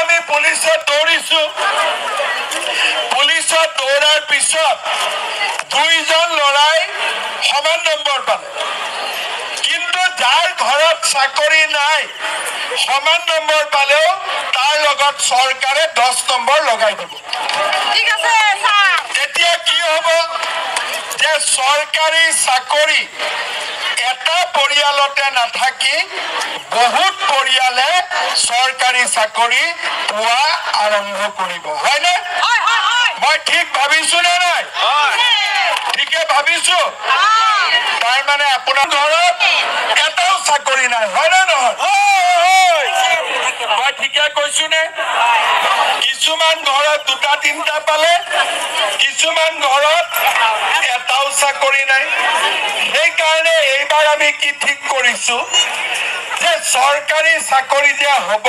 আমি পুলিচত দৌৰিছো পুলিচত দৌৰাৰ পিছত দুইজন লৰাই সমান নম্বৰ পালে কিন্তু যাৰ ঘৰত চাকৰি নাই সমান নম্বৰ পালেও তাৰ লগত চৰকাৰে 10 নম্বৰ লগাই দিব ঠিক আছে স্যাৰ এতিয়া কি হ'ব যে চৰকাৰী চাকৰি এটা পৰিয়ালতে নাথাকি বহুত পৰিয়ালে চৰকাৰী চাকৰি পোৱা আৰম্ভ কৰিব হয়নে হয় হয় হয় মই ঠিক ভাবিছো নে নাই ঠিকে ভাবিছো তাৰ মানে আপোনাৰ ঘৰত এটাও চাকৰি নাই হয় নে নহয় মই ঠিকে কৈছো নে কিছুমান ঘৰত দুটা তিনটা পালে কিছুমান ঘৰত এটাও চাকৰি নাই সেইকাৰণে এইবাৰ আমি কি ঠিক কৰিছো যে চৰকাৰী চাকৰি যে হ'ব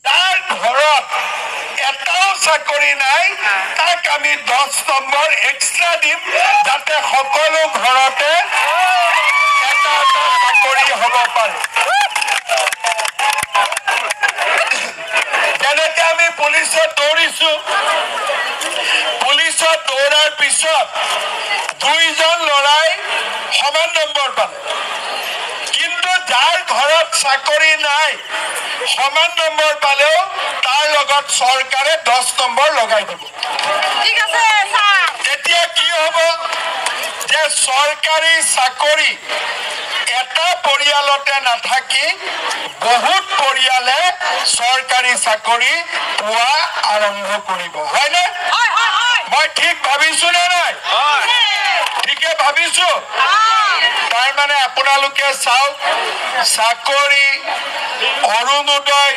যাৰ ঘৰত এটাও চাকৰি নাই তাক আমি 10 নম্বৰ এক্সট্ৰা দিম যাতে সকলো ঘৰতে এটা চাকৰি হ'ব পাৰে যেনেকে আমি পুলিচত দৌৰিছো পুলিচত দৌৰাৰ পিছত দুইজন লৰাই সমান নম্বৰ পালে কিন্তু যাৰ ঘৰত চাকৰি নাই সমান নম্বৰ পালেও তাৰ লগত চৰকাৰে 10 নম্বৰ লগাই দিব ঠিক আছে স্যাৰ এতিয়া কি হ'ব যে চৰকাৰী চাকৰি এটা পৰিয়ালতে নাথাকি বহুত পৰিয়ালে চৰকাৰী চাকৰি পোৱা আৰম্ভ কৰিব হয়নে হয় হয় হয় মই ঠিক ভাবিছো নে নাই ঠিকে ভাবিছো তাৰ মানে আপোনালোকে চাওক চাকৰি অৰুণোদয়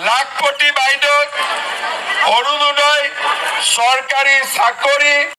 লাখপতি বাইদেউ অৰুণোদয় চৰকাৰী চাকৰি